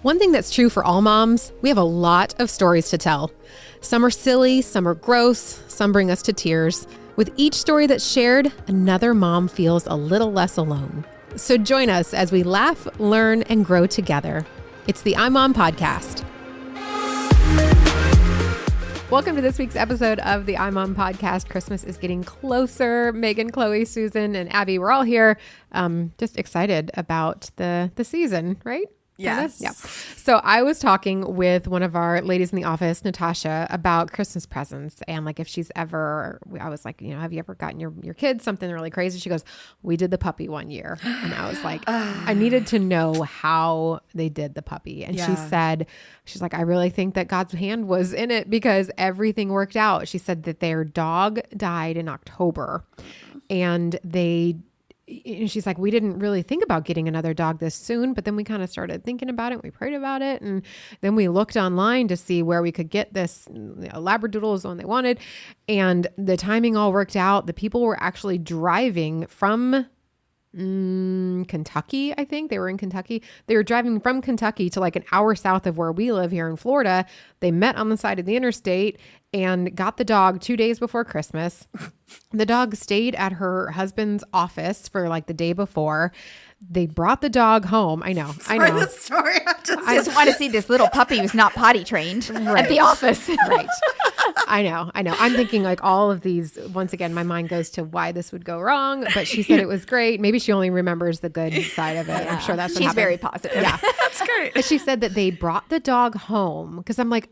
One thing that's true for all moms, we have a lot of stories to tell. Some are silly, some are gross, some bring us to tears. With each story that's shared, another mom feels a little less alone. So join us as we laugh, learn, and grow together. It's the iMom Podcast. Welcome to this week's episode of the iMom Podcast. Christmas is getting closer. Megan, Chloe, Susan, and Abby, we're all here. Just excited about the season, right? Yes. Yeah. So I was talking with one of our ladies in the office, Natasha, about Christmas presents and like if she's ever, I was like, have you ever gotten your kids something really crazy? She goes, we did the puppy one year. And I was like, I needed to know how they did the puppy. And she said, she's like, I really think that God's hand was in it because everything worked out. She said that their dog died in October and she's like, we didn't really think about getting another dog this soon, but then we kind of started thinking about it. We prayed about it. And then we looked online to see where we could get this. Labradoodle is the one they wanted. And the timing all worked out. The people were actually driving from Kentucky, I think. They were in Kentucky. They were driving from Kentucky to like an hour south of where we live here in Florida. They met on the side of the interstate and got the dog 2 days before Christmas. The dog stayed at her husband's office for like the day before. They brought the dog home. I know. The story. I just want to see this little puppy who's not potty trained at the office. Right. I know. I'm thinking like all of these, once again, my mind goes to why this would go wrong, but she said it was great. Maybe she only remembers the good side of it. I'm sure that's what She's happened. very positive. Yeah. That's great. She said that they brought the dog home because I'm like,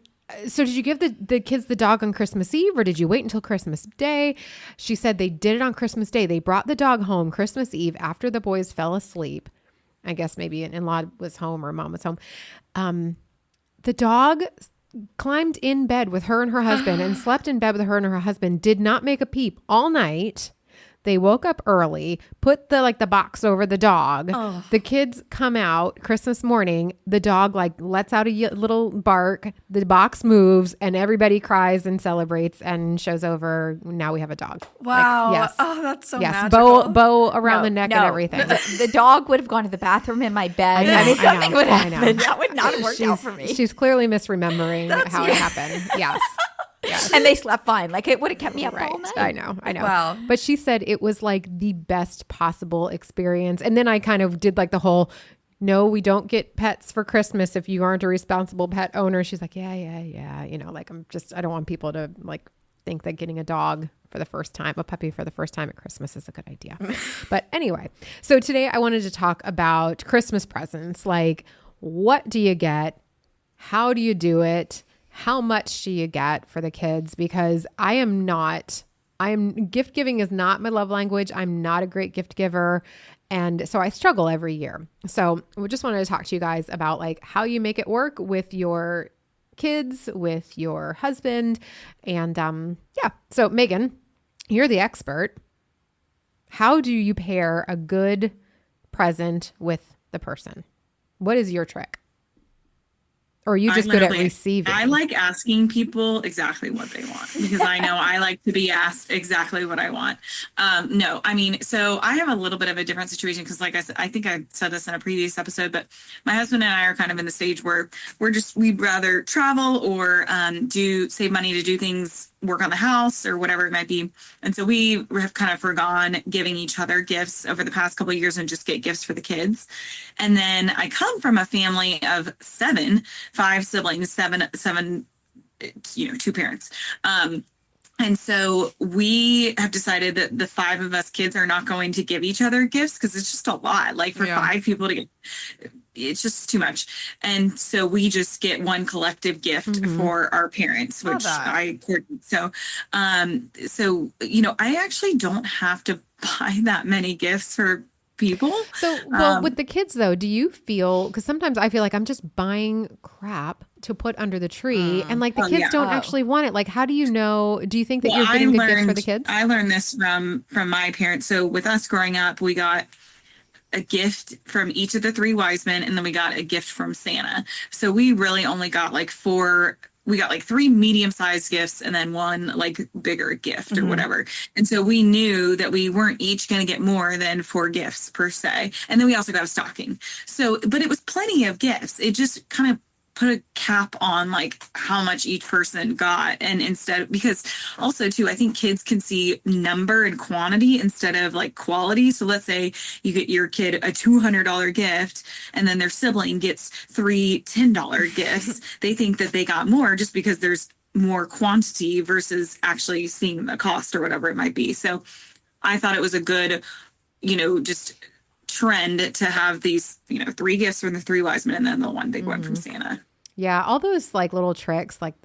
so did you give the kids the dog on Christmas Eve or did you wait until Christmas Day? She said they did it on Christmas Day. They brought the dog home Christmas Eve after the boys fell asleep. I guess maybe an in-law was home or mom was home. The dog climbed in bed with her and her husband and slept in bed with her and her husband, did not make a peep all night. They woke up early, put the box over the dog. Oh. The kids come out Christmas morning. The dog lets out a little bark. The box moves and everybody cries and celebrates and shows over. Now we have a dog. Wow. Yes. Oh, that's so yes. magical. Bow around the neck and everything. The dog would have gone to the bathroom in my bed. Something would happen. That would not have worked out for me. She's clearly misremembering how it happened. Yes. Yes. And they slept fine. Like it would have kept me up all night. I know. Wow. But she said it was like the best possible experience. And then I kind of did like the whole, no, we don't get pets for Christmas if you aren't a responsible pet owner. She's like, yeah. I don't want people to think that getting a dog for the first time, a puppy for the first time at Christmas is a good idea. But anyway, so today I wanted to talk about Christmas presents. Like, what do you get? How do you do it? How much do you get for the kids? Because gift giving is not my love language. I'm not a great gift giver. And so I struggle every year. So we just wanted to talk to you guys about how you make it work with your kids, with your husband. And so Megan, you're the expert. How do you pair a good present with the person? What is your trick? Or are you just good at receiving? I like asking people exactly what they want because I know I like to be asked exactly what I want. So I have a little bit of a different situation because like I said, I think I said this in a previous episode, but my husband and I are kind of in the stage where we'd rather travel or save money to do things, work on the house or whatever it might be. And so we have kind of forgone giving each other gifts over the past couple of years and just get gifts for the kids. And then I come from a family of 5 siblings, seven, two parents. And so we have decided that the 5 of us kids are not going to give each other gifts because it's just a lot. Like for 5 people to get, it's just too much. And so we just get one collective gift for our parents, which I coordinate. So, I actually don't have to buy that many gifts for people. So, with the kids though, do you feel, because sometimes I feel like I'm just buying crap to put under the tree and the kids don't actually want it. How do you know, do you think that you're getting good gifts for the kids? I learned this from my parents. So with us growing up, we got a gift from each of the 3 wise men, and then we got a gift from Santa. So we really only got 4 we got like 3 medium-sized gifts and then 1 like bigger gift or whatever. And so we knew that we weren't each going to get more than 4 gifts per se. And then we also got a stocking. So, but it was plenty of gifts. It just kind of put a cap on like how much each person got. And instead, because also too, I think kids can see number and quantity instead of like quality. So let's say you get your kid a $200 gift and then their sibling gets 3 $10 gifts. They think that they got more just because there's more quantity versus actually seeing the cost or whatever it might be. So I thought it was a good, just trend to have these 3 gifts from the 3 wise men and then the 1 big one from Santa. Yeah, all those like little tricks, like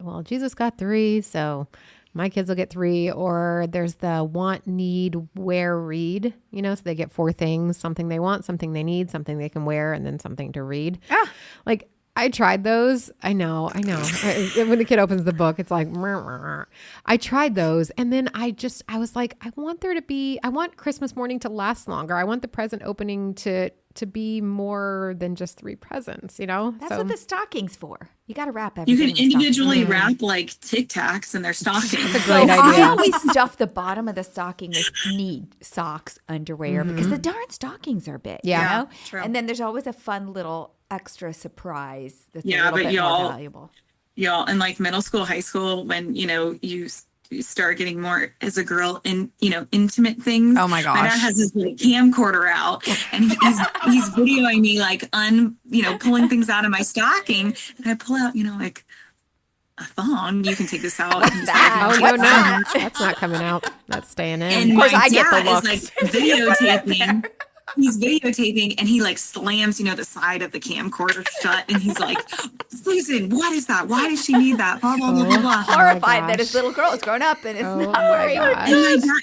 well, Jesus got 3, so my kids will get 3. Or there's the want, need, wear, read. So they get 4 things: something they want, something they need, something they can wear, and then something to read. Like I tried those. I know. When the kid opens the book, it's like, I tried those. And then I was like, I want Christmas morning to last longer. I want the present opening to be more than just 3 presents, That's what the stocking's for. You got to wrap everything. You can individually wrap like Tic Tacs in their stocking. That's a great idea. I always stuff the bottom of the stocking with need socks, underwear, because the darn stockings are big. Yeah, true. And then there's always a fun little extra surprise that's a Yeah, little but bit more valuable. Y'all, in like middle school, high school, when you start getting more as a girl in intimate things. Oh my gosh. My dad has his like camcorder out and he's videoing me like pulling things out of my stocking, and I pull out like a thong. You can take this out. What's that? Oh, What's no. that? That's not coming out. That's staying in. And Of course, my I get the dad is looks. like videotaping. He's videotaping and he like slams, the side of the camcorder shut, and he's like, Susan, what is that? Why does she need that? Blah, blah, blah, blah, blah. Horrified that gosh. his little girl is grown up and is Oh not my wearing gosh.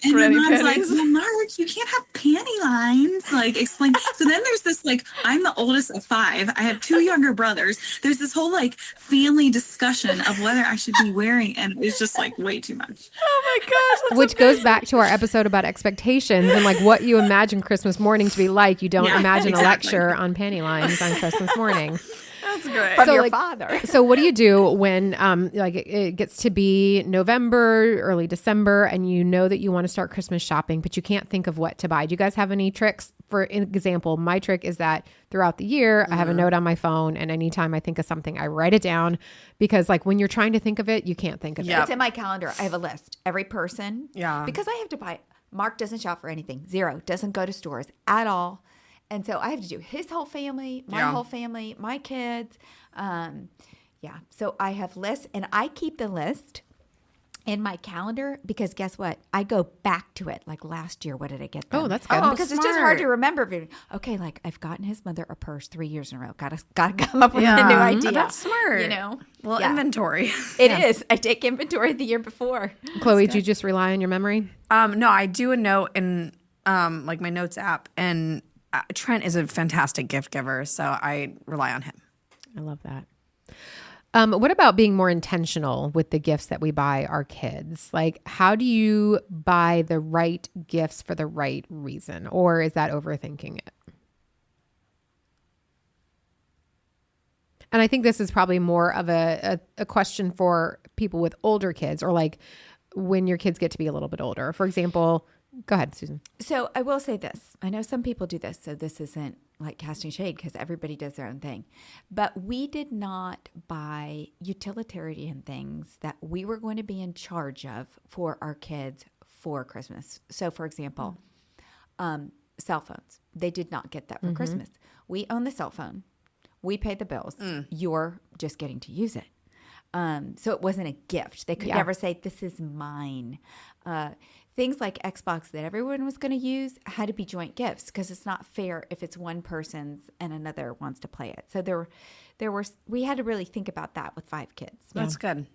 And my mom's like, pennies. well, Mark, you can't have panty lines. Like, explain. So then there's this, like, I'm the oldest of 5. I have 2 younger brothers. There's this whole, like, family discussion of whether I should be wearing, and it's just, like, way too much. Oh my gosh. Which goes back to our episode about expectations and like what you imagine Christmas morning to be like. You don't Yeah, imagine exactly. a lecture on panty lines on Christmas morning. That's great. from So, your like- father. So what do you do when it gets to be November, early December, and you know that you want to start Christmas shopping, but you can't think of what to buy? Do you guys have any tricks? For example, my trick is that throughout the year, I have a note on my phone, and anytime I think of something, I write it down, because like when you're trying to think of it, you can't think of Yeah. It's in my calendar. I have a list. Every person. Yeah. Because I have to buy. Mark doesn't shop for anything. 0. Doesn't go to stores at all. And so I have to do his whole family, my Yeah. whole family, my kids. So I have lists, and I keep the list in my calendar because guess what? I go back to it. Like last year, what did I get them? Oh, that's good. Oh, Because it's just hard to smart. remember. Okay, like I've gotten his mother a purse 3 years in a row. Gotta come up with a Yeah. new idea. That's smart. Well, Yeah. inventory. It is. I take inventory the year before. Chloe, do you just rely on your memory? No, I do a note in like my notes app, and Trent is a fantastic gift giver, so I rely on him. I love that. What about being more intentional with the gifts that we buy our kids? Like, how do you buy the right gifts for the right reason? Or is that overthinking it? And I think this is probably more of a question for people with older kids, or like when your kids get to be a little bit older. For example, go ahead, Susan. So I will say this. I know some people do this, so this isn't like casting shade because everybody does their own thing. But we did not buy utilitarian things that we were going to be in charge of for our kids for Christmas. So, for example, cell phones. They did not get that for Christmas. We own the cell phone. We pay the bills. You're just getting to use it. So it wasn't a gift. They could never say, this is mine. Things like Xbox that everyone was going to use had to be joint gifts because it's not fair if it's one person's and another wants to play it. So we had to really think about that with 5 kids. That's good.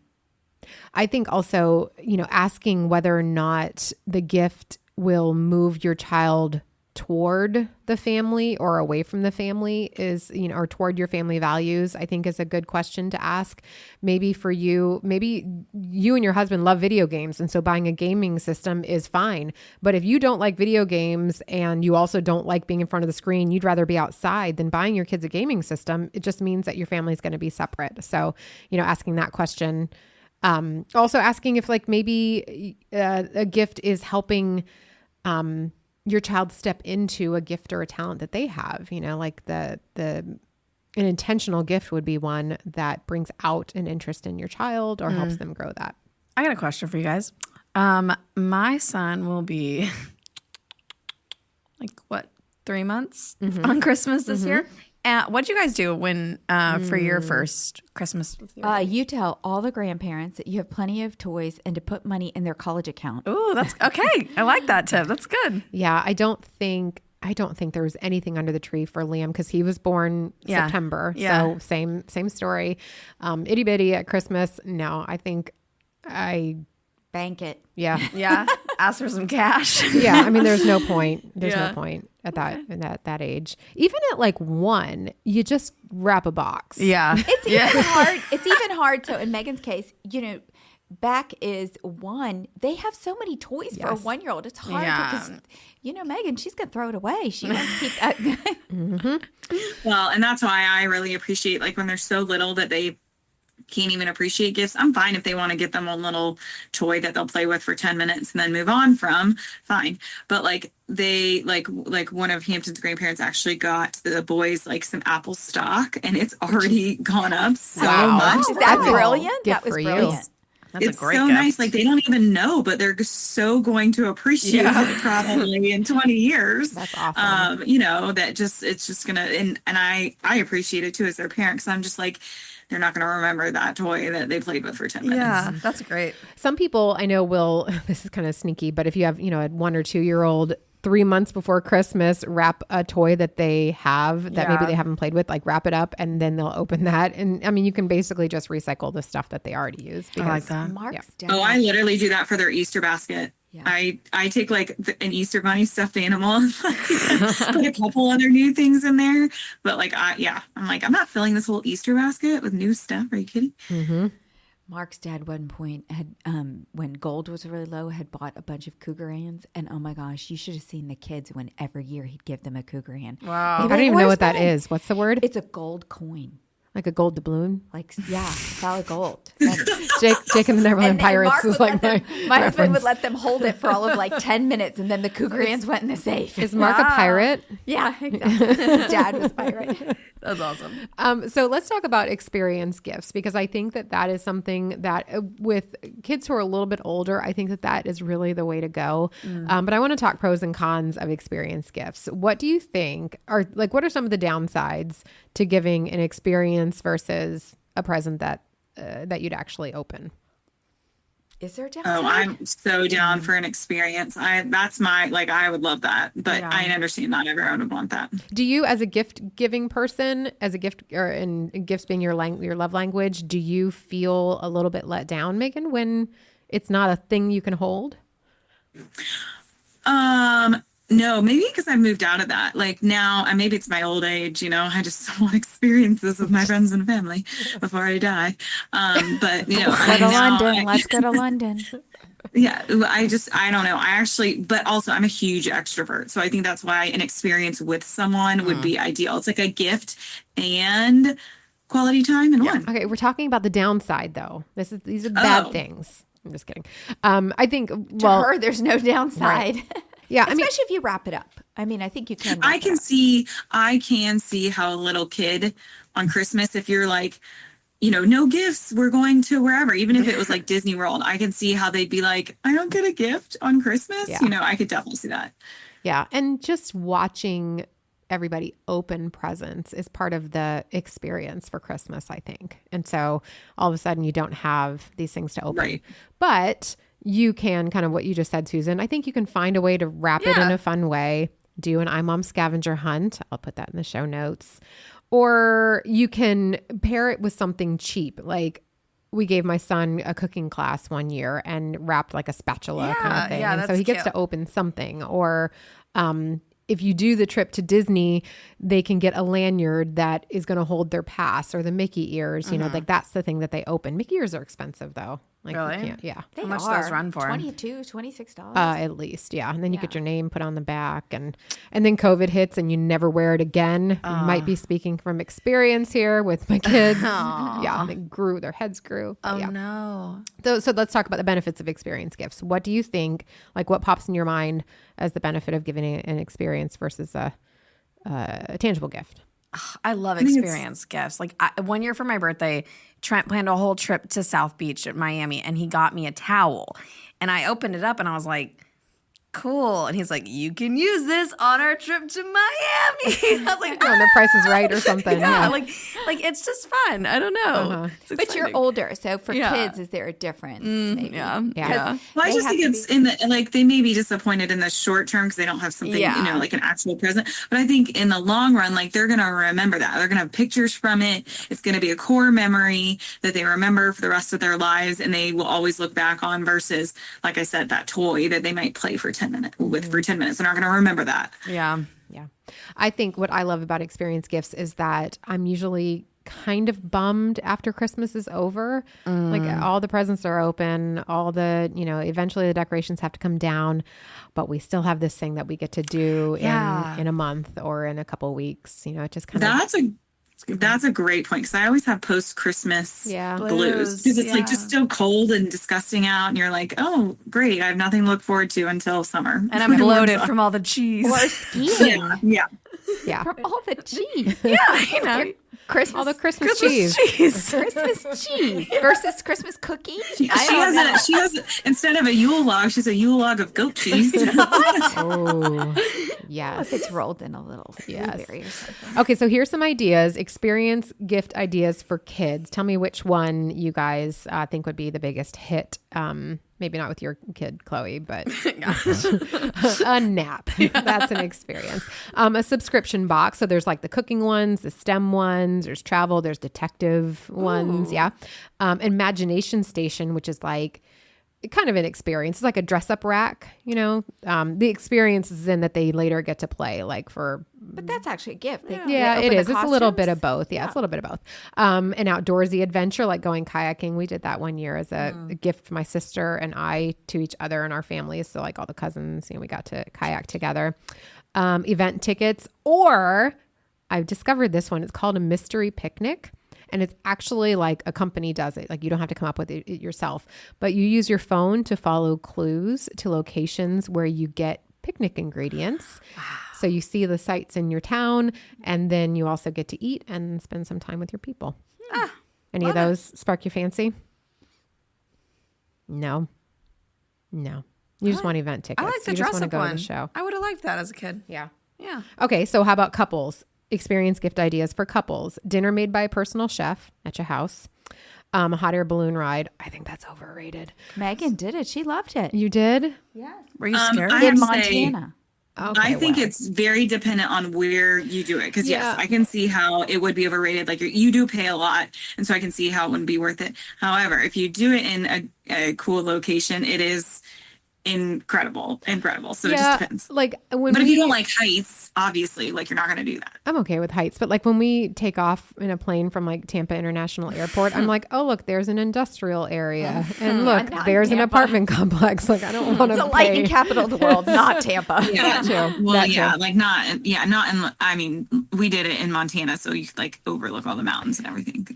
I think also, asking whether or not the gift will move your child toward the family or away from the family is, or toward your family values, I think is a good question to ask. Maybe for you, maybe you and your husband love video games. And so buying a gaming system is fine. But if you don't like video games and you also don't like being in front of the screen, you'd rather be outside, than buying your kids a gaming system. It just means that your family is going to be separate. So, asking that question. Also asking if like maybe a gift is helping your child step into a gift or a talent that they have, like an intentional gift would be one that brings out an interest in your child or helps them grow that. I got a question for you guys. My son will be 3 months on Christmas this year. What'd you guys do when for your first Christmas with your You tell all the grandparents that you have plenty of toys and to put money in their college account. Oh, that's okay. I like that tip. That's good. Yeah, I don't think there was anything under the tree for Liam because he was born September. Yeah. So same story. Itty bitty at Christmas. No, I think Bank it. yeah. Yeah. Ask for some cash. Yeah, I mean, there's no point. There's Yeah. no point at that age. Even at like 1, you just wrap a box. Yeah. It's even hard. It's even hard. So in Megan's case, back is 1. They have so many toys for a 1-year-old. It's hard because, Megan, she's going to throw it away. She wants to keep that. Well, and that's why I really appreciate like when they're so little that they can't even appreciate gifts. I'm fine if they want to get them a little toy that they'll play with for 10 minutes and then move on from, fine. But like they like one of Hampton's grandparents actually got the boys like some Apple stock and it's already gone up so much. Is that brilliant? Gift That was for you. brilliant. That's It's a great so gift. nice. Like they don't even know, but they're so going to appreciate it probably in 20 years. That's awesome. That it's just gonna, and I appreciate it too as their parent. Cause I'm just like, they're not going to remember that toy that they played with for 10 minutes. Yeah, that's great. Some people I know will, this is kind of sneaky, but if you have, a 1 or 2 year old, 3 months before Christmas, wrap a toy that they have that maybe they haven't played with, like wrap it up and then they'll open that. And I mean, you can basically just recycle the stuff that they alty use. I like that. Mark's dad. Oh, I literally do that for their Easter basket. Yeah. I take like an Easter bunny stuffed animal and put a couple other new things in there. But like, I'm like, I'm not filling this whole Easter basket with new stuff. Are you kidding? Mm-hmm. Mark's dad, one point, had when gold was really low, had bought a bunch of cougar hands, and oh my gosh, you should have seen the kids when every year he'd give them a cougar hand. Wow. They'd be I don't like, even know "Where's what that mine?" is. What's the word? It's a gold coin, Like a gold doubloon? like solid gold. Jake and the Neverland And Pirates Mark is would like let my them, my husband would reference. let them hold it for all of like 10 minutes, and then the cougar hands went in the safe. Is Mark a pirate? Yeah, exactly. His dad was pirate. That's awesome. So let's talk about experience gifts, because I think that is something that with kids who are a little bit older, I think that is really the way to go. But I want to talk pros and cons of experience gifts. What do you think are like, what are some of the downsides to giving an experience versus a present that you'd actually open? Is there a downside? Oh, I'm so down for an experience. I would love that, but I understand not everyone would want that. Do you, as a gift giving person, as a gift or in gifts being your love language, do you feel a little bit let down, Megan, when it's not a thing you can hold? No, maybe because I moved out of that. Like now, and maybe it's my old age, I just want experiences with my friends and family before I die. But Go to London. Let's go to London. Yeah, I don't know. But also I'm a huge extrovert. So I think that's why an experience with someone would be ideal. It's like a gift and quality time in one. Okay, we're talking about the downside though. These are bad things. I'm just kidding. I think, To her, there's no downside. yeah, Especially if you wrap it up. I mean, I think you can. I can see how a little kid on Christmas, if you're like, no gifts, we're going to wherever, even if it was like Disney World, I can see how they'd be like, I don't get a gift on Christmas. Yeah. I could definitely see that. Yeah. And just watching everybody open presents is part of the experience for Christmas, I think. And so all of a sudden you don't have these things to open. Right. But you can kind of what you just said, Susan. I think you can find a way to wrap it in a fun way. Do an iMom scavenger hunt. I'll put that in the show notes. Or you can pair it with something cheap. Like we gave my son a cooking class one year and wrapped like a spatula kind of thing. yeah, And so that's he gets cute. to open something. Or if you do the trip to Disney, they can get a lanyard that is going to hold their pass or the Mickey ears. You know, like that's the thing that they open. Mickey ears are expensive though. Like Really? you can't, yeah. They How much do are those run for? $22, $26. At least, yeah. And then you get your name put on the back, and then COVID hits, and you never wear it again. Might be speaking from experience here with my kids. Yeah, their heads grew. But Oh yeah. no. So let's talk about the benefits of experience gifts. What do you think? Like, what pops in your mind as the benefit of giving an experience versus a tangible gift? I love think it's- experience gifts. Like 1 year for my birthday, Trent planned a whole trip to South Beach at Miami, and he got me a towel. And I opened it up, and I was like, cool. And he's like, you can use this on our trip to Miami. I was like, When the Price is Right or something. yeah, like it's just fun. I don't know. It's But you're exciting. older, so for Yeah. kids, is there a difference? Maybe? Yeah. Yeah. Well, I They just have think to it's in the like they may be disappointed in the short term because they don't have something, Yeah. you know, like an actual present. But I think in the long run, like they're gonna remember that. They're gonna have pictures from it. It's gonna be a core memory that they remember for the rest of their lives, and they will always look back on. Versus, like I said, that toy that they might play for 10 minutes with for 10 minutes. They're not gonna remember that. Yeah. Yeah. I think what I love about experience gifts is that I'm usually kind of bummed after Christmas is over. Like all the presents are open, all the, you know, eventually the decorations have to come down, but we still have this thing that we get to do Yeah. in a month or in a couple of weeks. You know, it just kind of That's a great point because I always have post Christmas Yeah. blues because it's like yeah. just so cold and disgusting out, and you're like, oh great, I have nothing to look forward to until summer. And I'm bloated from all the cheese. Or skiing yeah. yeah. from all the cheese. yeah, you know. Christmas, All the Christmas cheese. Christmas cheese versus Christmas cookies. She has instead of a Yule log, she's a Yule log of goat cheese. Oh, If yes. it's rolled in a little Yes. blueberry or something. Okay, so here's some ideas, experience gift ideas for kids. Tell me which one you guys think would be the biggest hit. Maybe not with your kid, Chloe, but a nap. That's an experience. A subscription box. So there's like the cooking ones, the STEM ones, there's travel, there's detective ones. Yeah. Imagination station, which is like kind of an experience. It's like a dress up rack, you know. The experience is in that they later get to play like for But that's actually a gift. They yeah, open it the is. It's a little bit costumes. of both. Yeah, it's a little bit of both. An outdoorsy adventure like going kayaking. We did that one year as a gift for my sister and I to each other and our families. So like all the cousins, you know, we got to kayak together. Event tickets, or I've discovered this one. It's called a mystery picnic. And it's actually like a company does it. Like you don't have to come up with it yourself, but you use your phone to follow clues to locations where you get picnic ingredients. So you see the sights in your town, and then you also get to eat and spend some time with your people. Any of those spark your fancy? No. You just want event tickets. I like the you just dress want to up go one. to the show. I would have liked that as a kid. Yeah. Yeah. Okay, so how about couples? Experience gift ideas for couples. Dinner made by a personal chef at your house. A hot air balloon ride. I think that's overrated. Megan did it. She loved it. You did? Were you scared? I In have to say, Montana. Okay, I think well. it's very dependent on where you do it. Because Yeah. yes, I can see how it would be overrated. Like you do pay a lot, and so I can see how it wouldn't be worth it. However, if you do it in a cool location, it is incredible. So it just depends. Like when But if you don't like heights, obviously, like you're not going to do that. I'm okay with heights, but like when we take off in a plane from like Tampa International Airport, I'm like, oh look, there's an industrial area, and look, Not there's an Tampa. apartment complex. Like I don't want to. It's the lightning capital of the world, not Tampa. Yeah, too. Well, That yeah, too. like not in. I mean, we did it in Montana, so you like overlook all the mountains and everything.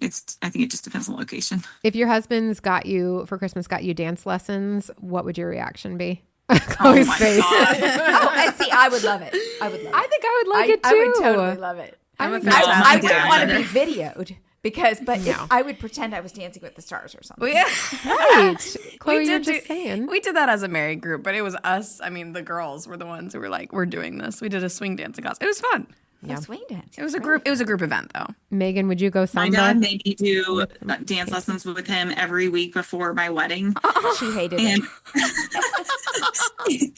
I think it just depends on the location. If your husband's got you for Christmas, got you dance lessons, what would your reaction be? Chloe's my face. God. Oh, and see, I would love it. I would love it. I think I would like it too. I would totally love it. I'm a think I fantastic wouldn't want to dancer. be videoed because, but No. I would pretend I was dancing with the stars or something. Well, yeah. Right, Chloe, We you're did just saying. We did that as a married group, but it was us. I mean, the girls were the ones who were like, "We're doing this." We did a swing dancing class. It was fun. Yeah. Swing dance. It was a group. It was a group event, though. Megan, would you go My samba? dad made me do dance lessons with him every week before my wedding. She hated And it.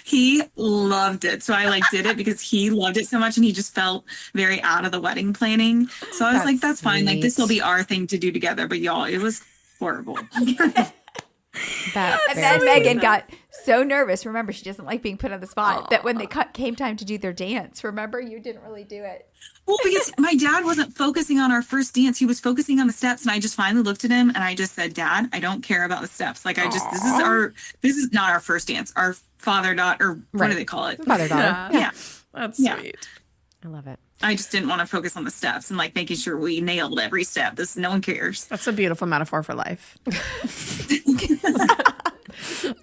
he loved it. So I like did it because he loved it so much, and he just felt very out of the wedding planning. So I was like, that's fine. Like this will be our thing to do together. But y'all, it was horrible. That's And very then Megan got so nervous. Remember, she doesn't like being put on the spot. That when they came time to do their dance, remember, you didn't really do it. Well, because my dad wasn't focusing on our first dance. He was focusing on the steps. And I just finally looked at him and I just said, Dad, I don't care about the steps. Like this is not our first dance. Our father-daughter, what do they call it? Father-daughter. Yeah. That's Yeah. sweet. I love it. I just didn't want to focus on the steps and like making sure we nailed every step. No one cares. That's a beautiful metaphor for life.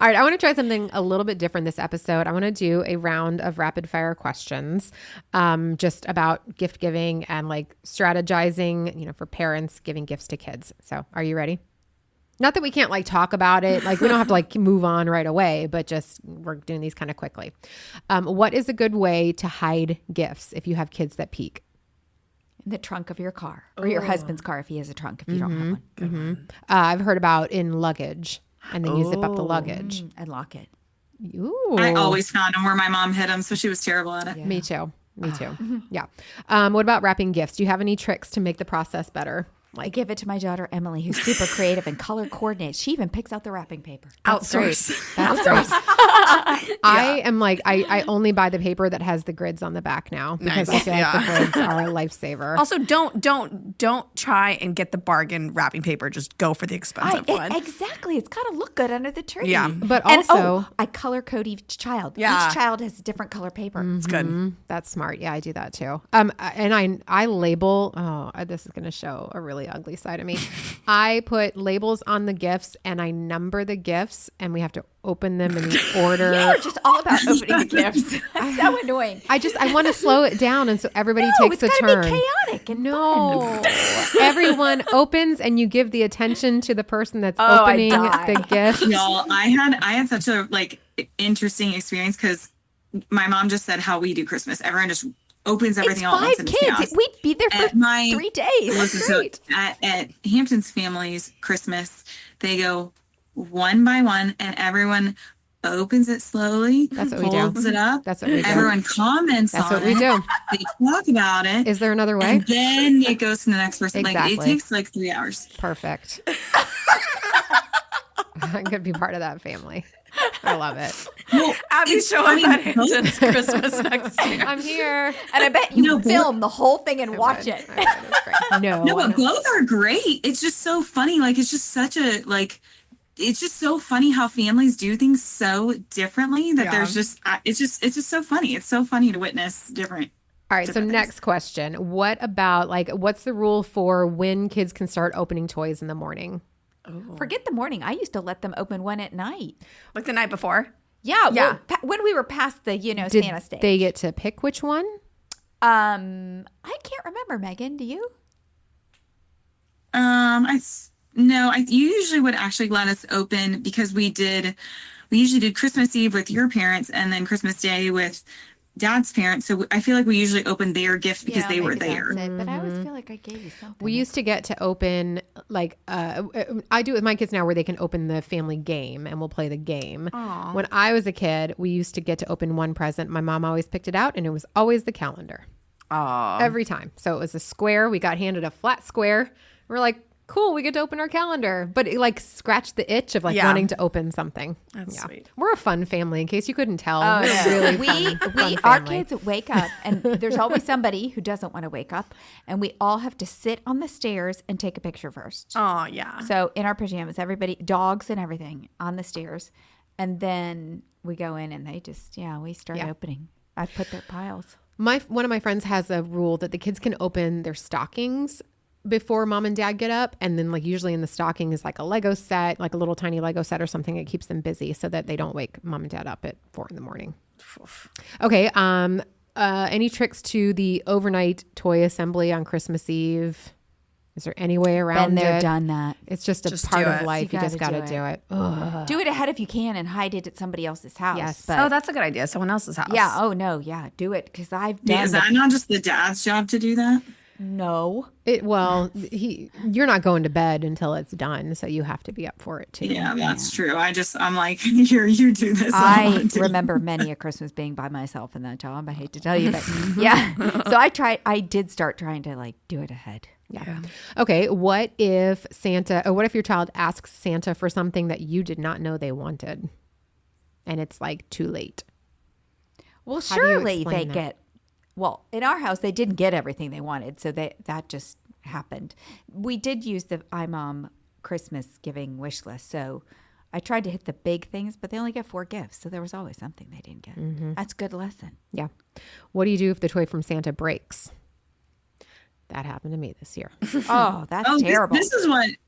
All right, I want to try something a little bit different this episode. I want to do a round of rapid fire questions, just about gift giving and like strategizing, for parents giving gifts to kids. So, are you ready? Not that we can't like talk about it, like we don't have to like move on right away, but just we're doing these kind of quickly. What is a good way to hide gifts if you have kids that peek? In the trunk of your car, or your husband's car if he has a trunk, if you don't have one. I've heard about in luggage, and then you zip up the luggage. And lock it. Ooh. I always found them where my mom hid them, so she was terrible at it. Me too. Yeah. What about wrapping gifts? Do you have any tricks to make the process better? I give it to my daughter Emily, who's super creative and color coordinates. She even picks out the wrapping paper. Outsource. That's great. I am like, I only buy the paper that has the grids on the back now because I feel like the grids are a lifesaver. Also, don't try and get the bargain wrapping paper. Just go for the expensive one. Exactly. It's got to look good under the tree. Yeah. But And, also, I color code each child. Yeah. Each child has a different color paper. It's good. that's smart. Yeah, I do that too. And I label, this is going to show a really ugly side of me. I put labels on the gifts and I number the gifts and we have to open them in the order. We're just all about opening the gifts. That's so annoying. I want to slow it down and so everybody takes a it's turn. gotta be chaotic and No, everyone opens and you give the attention to the person that's I opening die. the gift. Y'all, I had such a like interesting experience because my mom just said how we do Christmas. Everyone just opens It's everything all at 5 once in kids. chaos. We'd be there for At my- 3 days. Listen, so at Hampton's family's Christmas, they go one by one and everyone opens it slowly. That's what we do. Holds it up. That's what we do. Everyone comments That's on what we it. do. They talk about it. Is there another way? And then it goes to the next person. Like it Exactly. takes like 3 hours. Perfect. I'm gonna be part of that family. I love it. Well, Abby's showing up at Hampton's Christmas next year. I'm here. And I bet you No, but- film the whole thing and watch it. I would. It's great. No, No, but both are great. It's just so funny. Like it's just such a like. It's just so funny how families do things so differently that there's just it's just so funny. It's so funny to witness different. All right. So different next question: what about what's the rule for when kids can start opening toys in the morning? Forget the morning. I used to let them open one at night. Like the night before. Yeah. Yeah. Well, when we were past the, Did Santa stage. they get to pick which one? I can't remember, Megan. Do you? You usually would actually let us open because we usually did Christmas Eve with your parents and then Christmas Day with Dad's parents. So I feel like we usually opened their gifts because they were maybe there. that's it, but I always feel like I gave you something. We used to get to open I do it with my kids now where they can open the family game and we'll play the game. Aw. When I was a kid, we used to get to open one present. My mom always picked it out and it was always the calendar. Oh. Every time. So it was a square. We got handed a flat square. We're like, cool, we get to open our calendar. But it scratched the itch of wanting to open something. That's sweet. We're a fun family in case you couldn't tell. Oh, We're no. really we fun our family. kids wake up and there's always somebody who doesn't want to wake up and we all have to sit on the stairs and take a picture first. Oh, yeah. So in our pajamas, everybody, dogs and everything on the stairs. And then we go in and they just, we start opening. I put their piles. One of my friends has a rule that the kids can open their stockings before mom and dad get up. And then usually in the stocking is like a Lego set, like a little tiny Lego set or something that keeps them busy so that they don't wake mom and dad up at 4 a.m. Okay. Any tricks to the overnight toy assembly on Christmas Eve? Is there any way around Been there, it? done that. It's just a Just part do of it. life. You just got to do it. Ugh. Do it ahead if you can and hide it at somebody else's house. Yes. But Oh, that's a good idea. Someone else's house. yeah. Oh, no. Yeah. Do it because I've Yeah, done is that not just the dad's job to do that? No. You're not going to bed until it's done, so you have to be up for it too. Yeah, that's true. I'm like, here, you do this. I remember many a Christmas being by myself in that job. I hate to tell you, but yeah. So I did start trying to do it ahead. Yeah. Okay. What if your child asks Santa for something that you did not know they wanted? and it's like too late. Well, How do you surely explain they that? get. Well, in our house, they didn't get everything they wanted, so that just happened. We did use the iMom Christmas giving wish list, so I tried to hit the big things, but they only get 4 gifts, so there was always something they didn't get. That's a good lesson. Yeah. What do you do if the toy from Santa breaks? That happened to me this year. Oh, that's Oh, terrible.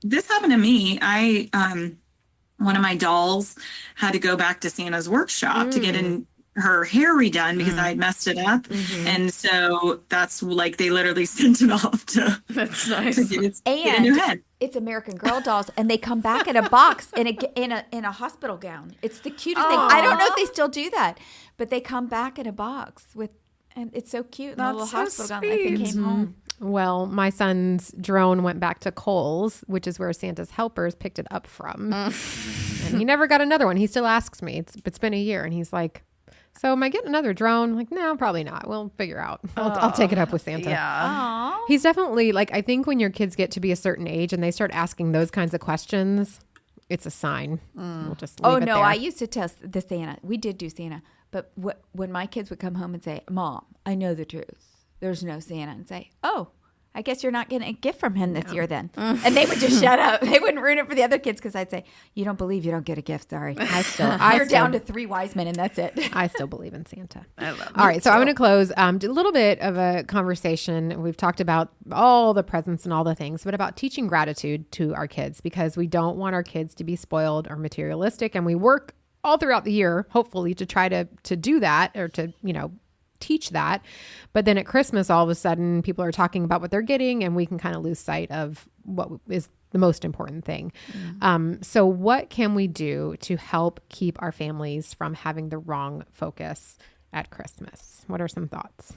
this happened to me. One of my dolls had to go back to Santa's workshop to get her hair redone because I had messed it up. And so that's like, they literally sent it off to, That's to nice. get a new head. It's American Girl dolls, and they come back in a box in a hospital gown. It's the cutest thing. I don't know if they still do that, but they come back in a box and it's so cute. In the little That's so hospital gown, like they sweet. came home. Well, my son's drone went back to Kohl's, which is where Santa's helpers picked it up from. And he never got another one. He still asks me. It's been a year, and he's like, so am I getting another drone? I'm like, no, probably not. We'll figure out. I'll take it up with Santa. Yeah. Aw. He's definitely like, I think when your kids get to be a certain age and they start asking those kinds of questions, it's a sign. We'll just leave Oh it no, there. I used to tell the Santa. We did do Santa, but when my kids would come home and say, "Mom, I know the truth. There's no Santa," and say, "Oh, I guess you're not getting a gift from him this year then," and they would just shut up. They wouldn't ruin it for the other kids because I'd say, "You don't believe you don't get a gift. Sorry, you're down to 3 wise men, and that's it." I still believe in Santa. I love All right, so I'm going to close a little bit of a conversation. We've talked about all the presents and all the things, but about teaching gratitude to our kids because we don't want our kids to be spoiled or materialistic, and we work all throughout the year, hopefully, to try to do that or to teach that. But then at Christmas, all of a sudden, people are talking about what they're getting, and we can kind of lose sight of what is the most important thing. So what can we do to help keep our families from having the wrong focus at Christmas? What are some thoughts?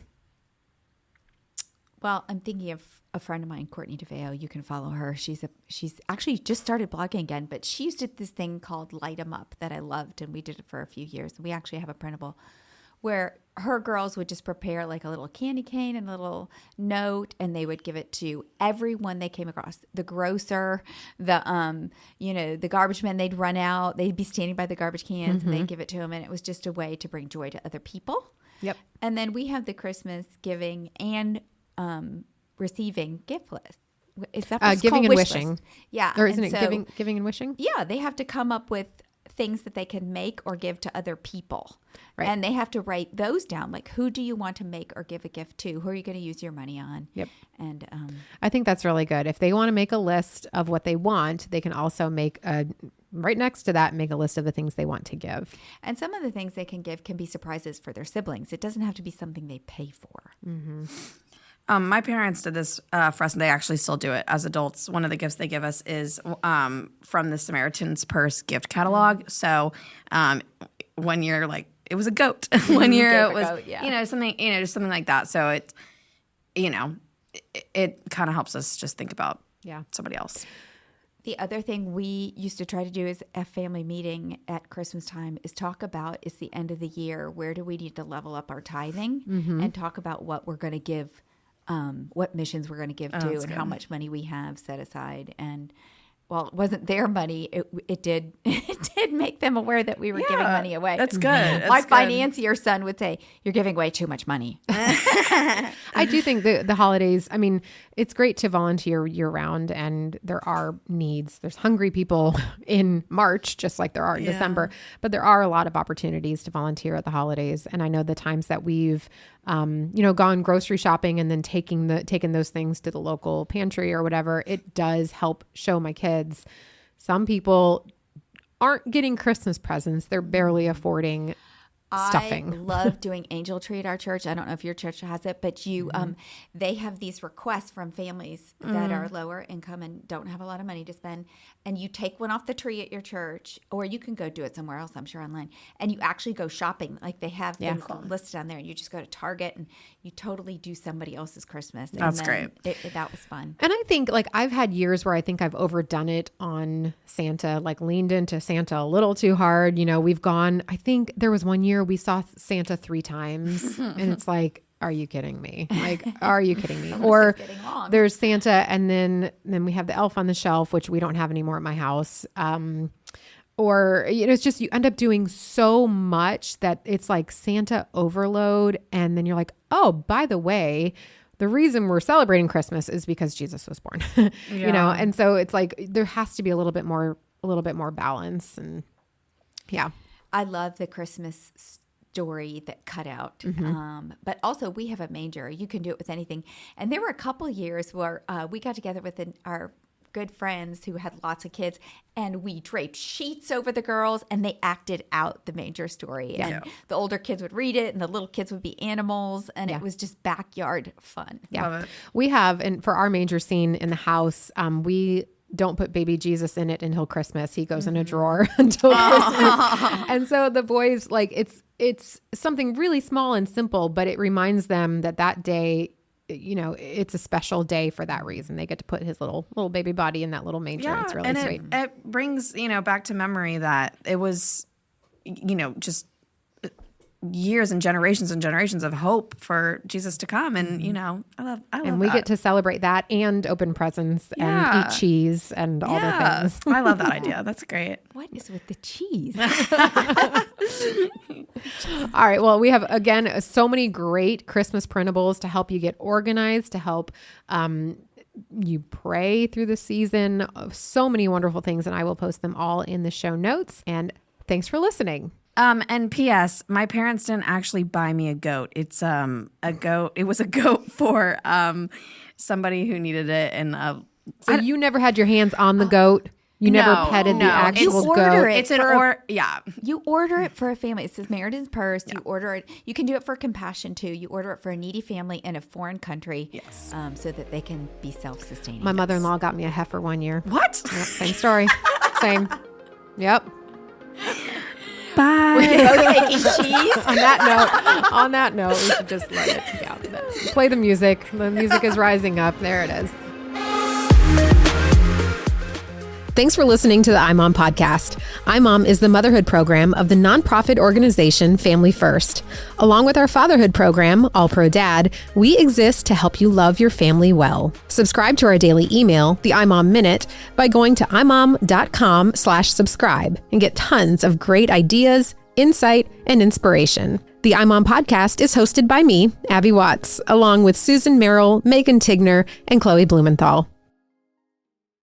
Well, I'm thinking of a friend of mine, Courtney DeVeo. You can follow her. She's actually just started blogging again, but she used this thing called Light 'em Up that I loved, and we did it for a few years. We actually have a printable where her girls would just prepare like a little candy cane and a little note, and they would give it to everyone they came across. The grocer, the garbage men, they'd run out, they'd be standing by the garbage cans and they'd give it to them. And it was just a way to bring joy to other people. Yep. And then we have the Christmas giving and receiving gift list. Is that what's Giving called? and Wish wishing. list. Yeah. Or isn't and it so- giving and wishing? Yeah, they have to come up with things that they can make or give to other people. Right. And they have to write those down. Like, who do you want to make or give a gift to? Who are you going to use your money on? Yep. And I think that's really good. If they want to make a list of what they want, they can also make right next to that, make a list of the things they want to give. and some of the things they can give can be surprises for their siblings. It doesn't have to be something they pay for. My parents did this for us, and they actually still do it as adults. One of the gifts they give us is from the Samaritan's Purse gift catalog. So one year, like, it was a goat. One year Gave it a was, goat, yeah. just something like that. So it kind of helps us just think about Yeah. somebody else. The other thing we used to try to do is a family meeting at Christmas time is talk about, it's the end of the year, where do we need to level up our tithing and talk about what we're going to give, what missions we're going to give to and how much money we have set aside. And well, it wasn't their money. It did it did make them aware that we were giving money away. That's good. My That's good. financier son would say, "You're giving away too much money." I do think the holidays, I mean, it's great to volunteer year round, and there are needs. There's hungry people in March, just like there are in December, but there are a lot of opportunities to volunteer at the holidays. And I know the times that we've, gone grocery shopping and then taken those things to the local pantry or whatever, it does help show my kids. Some people aren't getting Christmas presents. They're barely affording stuffing. I love doing Angel Tree at our church. I don't know if your church has it, but they have these requests from families that are lower income and don't have a lot of money to spend. And you take one off the tree at your church, or you can go do it somewhere else, I'm sure online. And you actually go shopping. Like, they have things listed on there, and you just go to Target and you totally do somebody else's Christmas. And That's then that was fun. And I think, like, I've had years where I think I've overdone it on Santa, like leaned into Santa a little too hard. We've gone, I think there was one year we saw Santa 3 times and it's like, are you kidding me? Like, are you kidding me? Or getting long. there's Santa and then we have the elf on the shelf, which we don't have anymore at my house. or it's just, you end up doing so much that it's like Santa overload. And then you're like, oh, by the way, the reason we're celebrating Christmas is because Jesus was born, And so it's like, there has to be a little bit more balance. And yeah. I love the Christmas story that cut out. But also we have a manger. You can do it with anything. And there were a couple years where we got together with our good friends who had lots of kids, and we draped sheets over the girls and they acted out the manger story. And the older kids would read it and the little kids would be animals, and it was just backyard fun. Yeah. We have, and for our manger scene in the house, we don't put baby Jesus in it until Christmas. He goes in a drawer until Christmas. And so the boys, like, it's something really small and simple, but it reminds them that day, it's a special day for that reason. They get to put his little baby body in that little manger. It's really sweet. It brings, back to memory that it was, just years and generations of hope for Jesus to come. And, I love and we that. get to celebrate that and open presents and eat cheese and all the things. I love that idea. That's great. What is with the cheese? All right. Well, we have, again, so many great Christmas printables to help you get organized, to help you pray through the season. So many wonderful things, and I will post them all in the show notes. And thanks for listening. And P.S. my parents didn't actually buy me a goat. It's a goat. It was a goat for somebody who needed it. And so you never had your hands on the goat? You never petted the actual goat? It's You order it for a family. It says Samaritan's Purse. You order it. You can do it for Compassion too. You order it for a needy family in a foreign country. Yes. So that they can be self-sustaining. My mother-in-law got me a heifer one year. What? Yep, same story. Same. Yep. Bye. Making cheese. On that note, we should just let it. Yeah, play the music. The music is rising up. There it is. Thanks for listening to the iMom podcast. iMom is the motherhood program of the nonprofit organization Family First. Along with our fatherhood program, All Pro Dad, we exist to help you love your family well. Subscribe to our daily email, the iMom Minute, by going to imom.com/subscribe and get tons of great ideas, insight, and inspiration. The iMom podcast is hosted by me, Abby Watts, along with Susan Merrill, Megan Tigner, and Chloe Blumenthal.